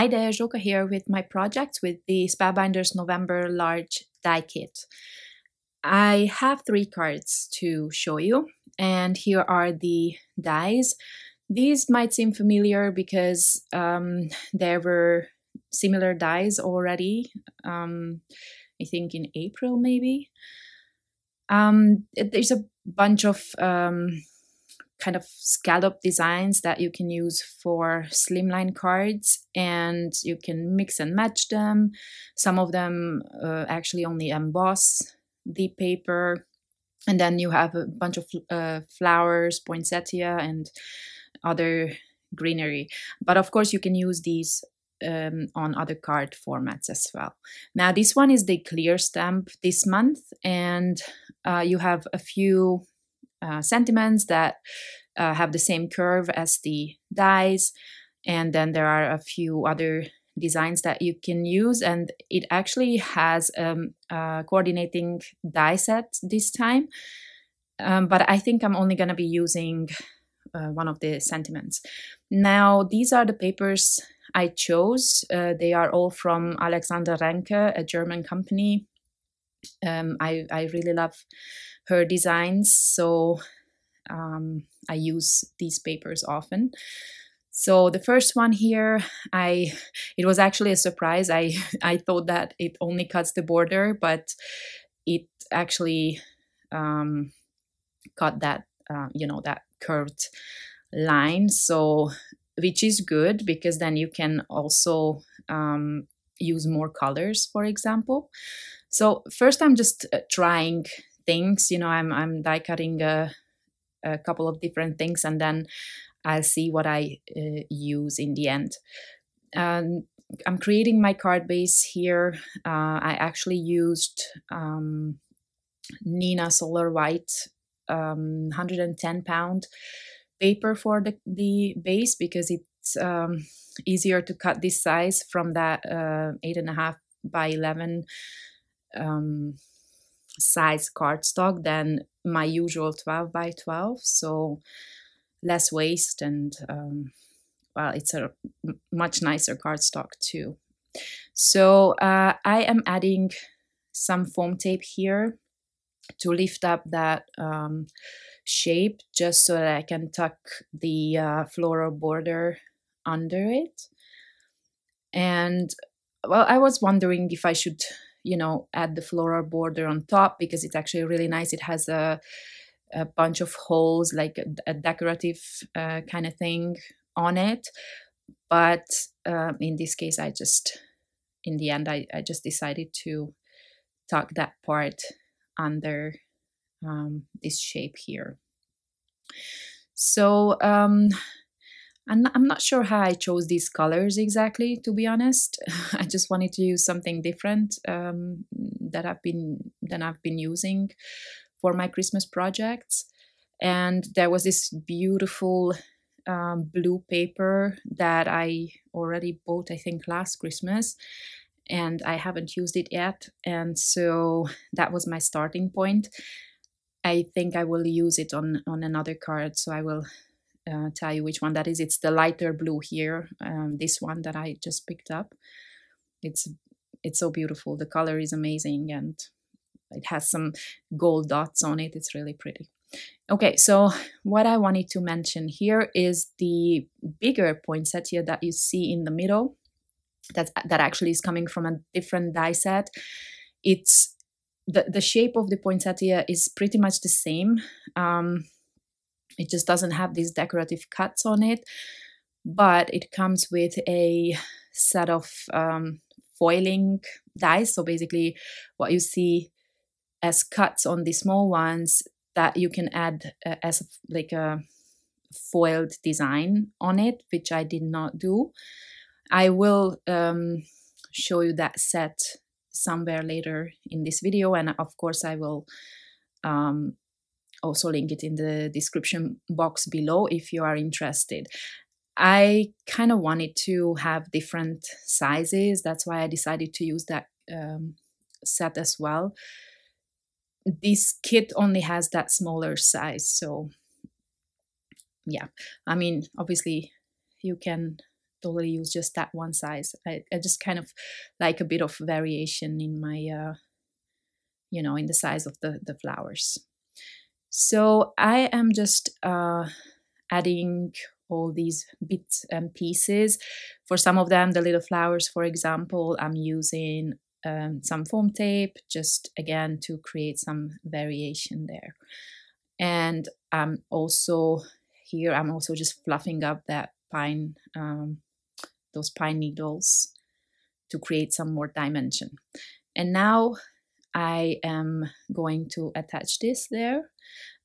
Hi there, Joka here with my projects with the Spellbinders November Large Die Kit. I have 3 cards to show you, and here are the dies. These might seem familiar because there were similar dies already, I think in April maybe. There's a bunch of kind of scallop designs that you can use for slimline cards, and you can mix and match them. Some of them actually only emboss the paper, and then you have a bunch of flowers, poinsettia, and other greenery. But of course you can use these on other card formats as well. Now this one is the clear stamp this month, and you have a few sentiments that have the same curve as the dies, and then there are a few other designs that you can use, and it actually has a coordinating die set this time, but I think I'm only going to be using one of the sentiments. Now these are the papers I chose. They are all from Alexander Renke, a German company. I really love her designs, so I use these papers often. So the first one here, it was actually a surprise. I thought that it only cuts the border, but it actually cut that that curved line. So which is good because then you can also use more colors, for example. So first I'm just trying things, I'm die cutting a couple of different things, and then I'll see what I use in the end. I'm creating my card base here. I actually used Nina Solar White 110 pound paper for the base, because it's easier to cut this size from that 8.5 by 11 size cardstock than my usual 12 by 12, so less waste, and well, it's a much nicer cardstock too. So I am adding some foam tape here to lift up that shape, just so that I can tuck the floral border under it. And well, I was wondering if I should add the floral border on top, because it's actually really nice. It has a bunch of holes, like a decorative kind of thing on it. But in this case, in the end, I just decided to tuck that part under this shape here. So I'm not sure how I chose these colors exactly, to be honest. I just wanted to use something different that I've been using for my Christmas projects. And there was this beautiful blue paper that I already bought, I think, last Christmas, and I haven't used it yet. And so that was my starting point. I think I will use it on another card, so I will tell you which one that is. It's the lighter blue here, this one that I just picked up. It's so beautiful. The color is amazing, and it has some gold dots on it. It's really pretty. Okay, so what I wanted to mention here is the bigger poinsettia that you see in the middle. That actually is coming from a different die set. It's the shape of the poinsettia is pretty much the same. It just doesn't have these decorative cuts on it, but it comes with a set of foiling dies. So basically what you see as cuts on the small ones, that you can add as like a foiled design on it, which I did not do. I will show you that set somewhere later in this video, and of course I will also link it in the description box below if you are interested. I kind of wanted to have different sizes. That's why I decided to use that set as well. This kit only has that smaller size, so yeah, I mean, obviously you can totally use just that one size. I just kind of like a bit of variation in my, in the size of the flowers. So I am just adding all these bits and pieces. For some of them, the little flowers, for example, I'm using some foam tape, just again to create some variation there. And I'm also just fluffing up that pine, those pine needles to create some more dimension. And now I am going to attach this there.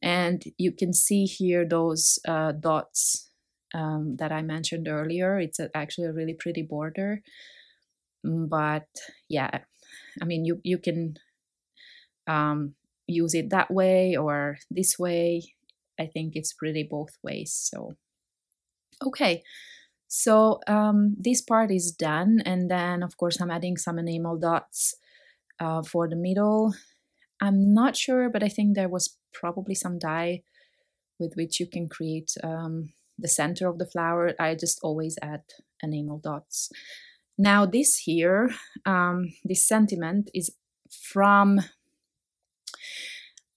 And you can see here those dots that I mentioned earlier. It's actually a really pretty border. But yeah, I mean, you can use it that way or this way. I think it's pretty both ways. So, okay. So this part is done. And then, of course, I'm adding some enamel dots for the middle. I'm not sure, but I think there was probably some dye with which you can create the center of the flower. I just always add enamel dots. Now this here, this sentiment is from,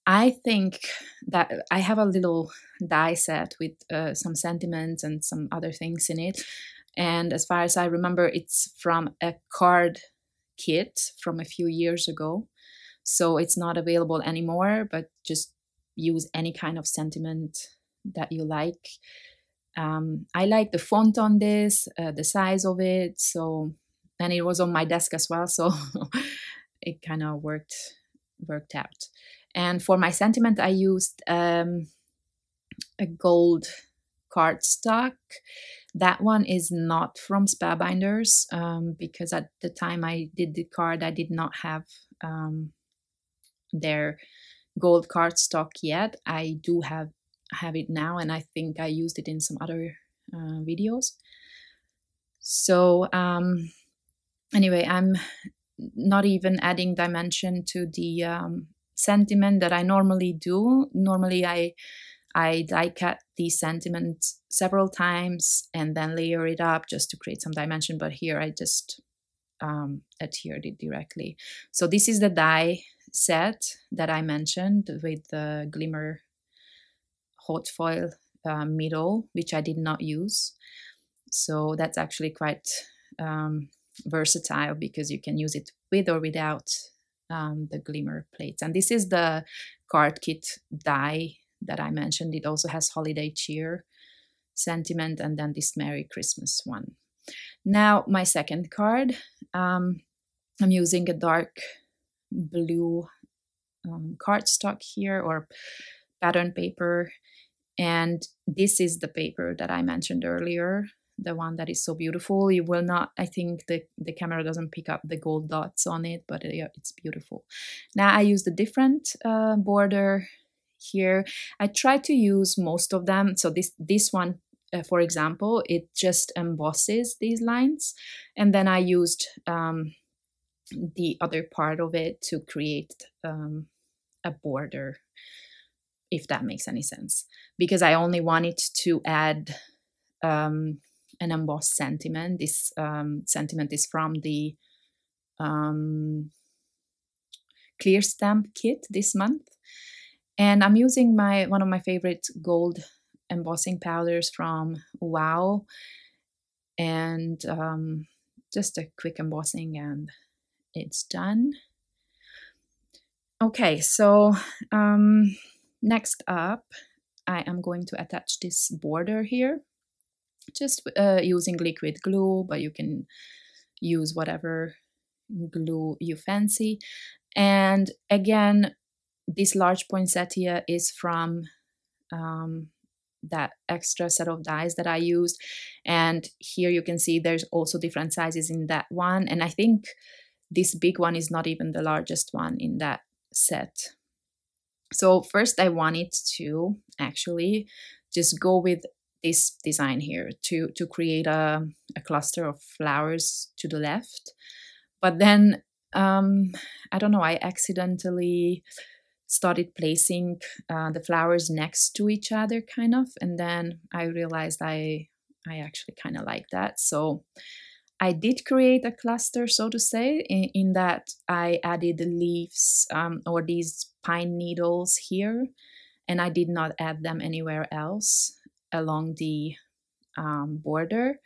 I think that I have a little die set with some sentiments and some other things in it. And as far as I remember, it's from a card kit from a few years ago. So it's not available anymore, but just use any kind of sentiment that you like. I like the font on this, the size of it. So, and it was on my desk as well. So it kind of worked out. And for my sentiment, I used a gold cardstock. That one is not from Spellbinders because at the time I did the card, I did not have their gold cardstock yet. I do have it now, and I think I used it in some other videos. So anyway, I'm not even adding dimension to the sentiment that I normally do. Normally I die cut the sentiment several times and then layer it up just to create some dimension, but here I just adhered it directly. So this is the die set that I mentioned with the Glimmer hot foil middle, which I did not use. So that's actually quite versatile because you can use it with or without the Glimmer plates. And this is the card kit die that I mentioned. It also has holiday cheer sentiment and then this Merry Christmas one. Now my second card, I'm using a dark blue cardstock here or pattern paper, and this is the paper that I mentioned earlier, the one that is so beautiful. You will not, I think the camera doesn't pick up the gold dots on it, but it's beautiful. Now I used a different border here. I try to use most of them. So this one, for example, it just embosses these lines, and then I used the other part of it to create a border, if that makes any sense, because I only wanted to add an embossed sentiment. This sentiment is from the clear stamp kit this month, and I'm using one of my favorite gold embossing powders from Wow, and just a quick embossing and it's done. Okay, so next up I am going to attach this border here, just using liquid glue, but you can use whatever glue you fancy. And again, this large poinsettia is from that extra set of dies that I used, and here you can see there's also different sizes in that one, and I think this big one is not even the largest one in that set. So first I wanted to actually just go with this design here to create a cluster of flowers to the left, but then I don't know, I accidentally started placing the flowers next to each other kind of, and then I realized I I actually kind of like that. So I did create a cluster, so to say, in that I added the leaves or these pine needles here, and I did not add them anywhere else along the border,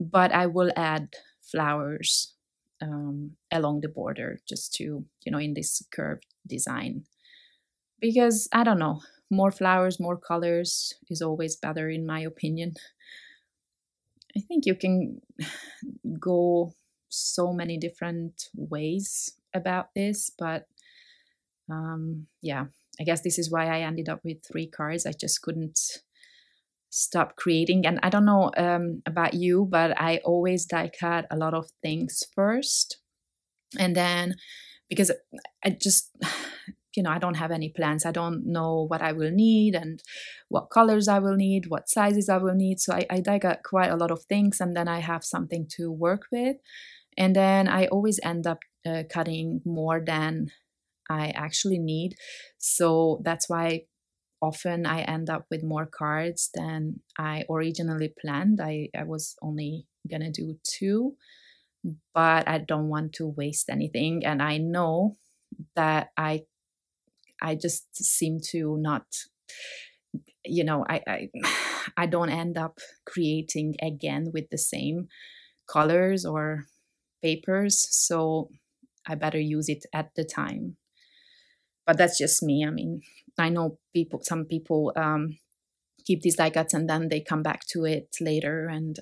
but I will add flowers along the border just to, in this curved design. Because I don't know, more flowers, more colors is always better in my opinion. I think you can go so many different ways about this, but yeah, I guess this is why I ended up with 3 cards. I just couldn't stop creating. And I don't know about you, but I always die cut a lot of things first, and then because I just I don't have any plans. I don't know what I will need and what colors I will need, what sizes I will need. So I dig at quite a lot of things, and then I have something to work with. And then I always end up cutting more than I actually need. So that's why often I end up with more cards than I originally planned. I was only gonna do 2, but I don't want to waste anything. And I know that I just seem to not, I don't end up creating again with the same colors or papers, so I better use it at the time. But that's just me. I mean, I know some people keep these die cuts and then they come back to it later and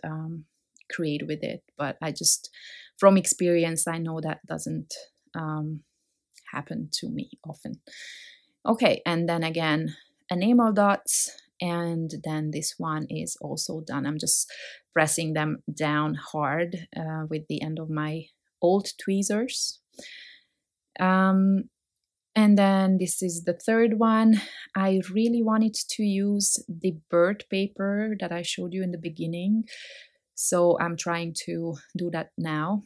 create with it. But I just, from experience, I know that doesn't happen to me often. Okay, and then again, enamel dots, and then this one is also done. I'm just pressing them down hard with the end of my old tweezers. And then this is the third one. I really wanted to use the bird paper that I showed you in the beginning, so I'm trying to do that now.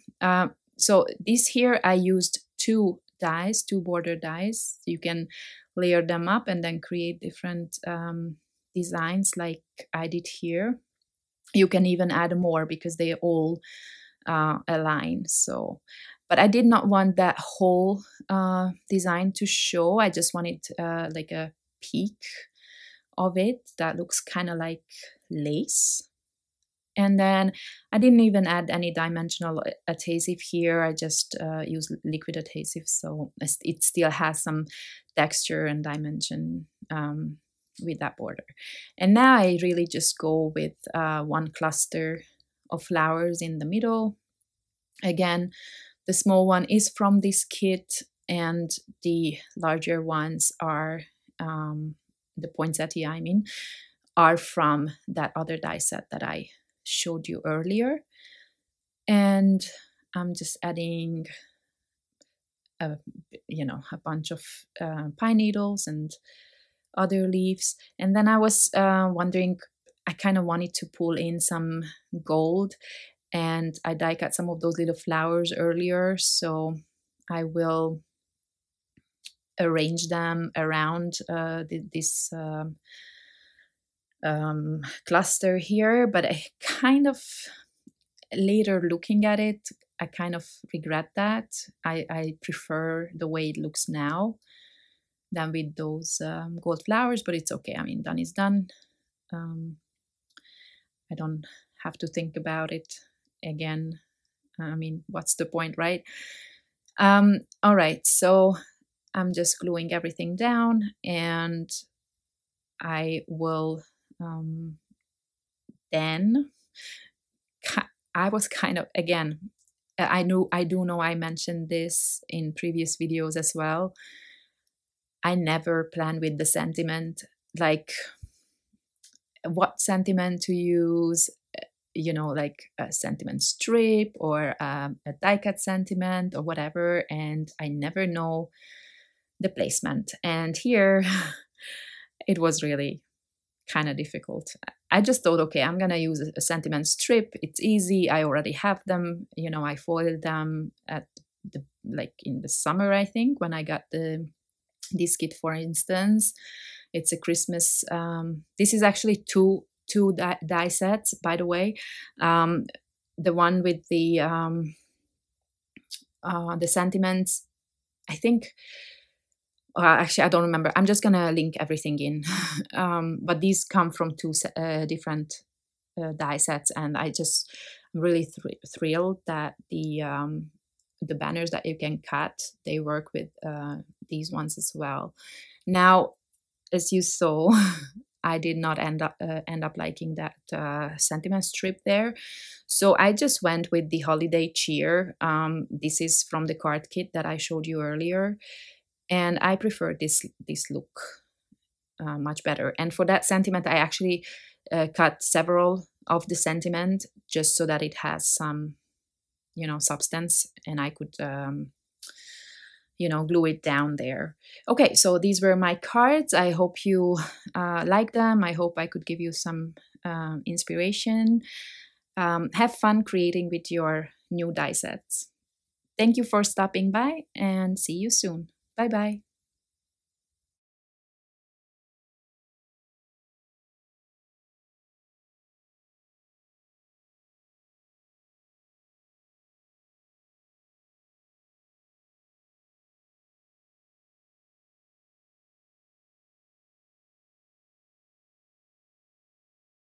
So this here, I used 2 dies, 2 border dies. You can layer them up and then create different designs like I did here. You can even add more because they all align. So, but I did not want that whole design to show. I just wanted like a peek of it that looks kind of like lace. And then I didn't even add any dimensional adhesive here. I just used liquid adhesive, so it still has some texture and dimension with that border. And now I really just go with 1 cluster of flowers in the middle. Again, the small one is from this kit, and the larger ones are, the poinsettia, I mean, are from that other die set that I showed you earlier. And I'm just adding a bunch of pine needles and other leaves. And then I was wondering, I kind of wanted to pull in some gold, and I die cut some of those little flowers earlier, so I will arrange them around this cluster here. But I kind of, later looking at it, I kind of regret that. I prefer the way it looks now than with those gold flowers, but it's okay. I mean, done is done. I don't have to think about it again. I mean, what's the point, right? All right, so I'm just gluing everything down, and I will then, I was kind of, again, I do know I mentioned this in previous videos as well. I never plan with the sentiment, like what sentiment to use, like a sentiment strip or a die cut sentiment or whatever, and I never know the placement. And here it was really kind of difficult. I just thought, okay, I'm gonna use a sentiment strip. It's easy. I already have them. I foiled them at in the summer, I think, when I got this kit, for instance. It's a Christmas. This is actually 2 two die sets, by the way. The one with the sentiments, I think. Actually, I don't remember. I'm just gonna link everything in. But these come from two different die sets, and I'm really thrilled that the banners that you can cut, they work with these ones as well. Now, as you saw, I did not end up liking that sentiment strip there, so I just went with the holiday cheer. This is from the card kit that I showed you earlier, and I prefer this look much better. And for that sentiment, I actually cut several of the sentiment just so that it has some, substance, and I could glue it down there. Okay, so these were my cards. I hope you like them. I hope I could give you some inspiration. Have fun creating with your new die sets. Thank you for stopping by, and see you soon. Bye bye.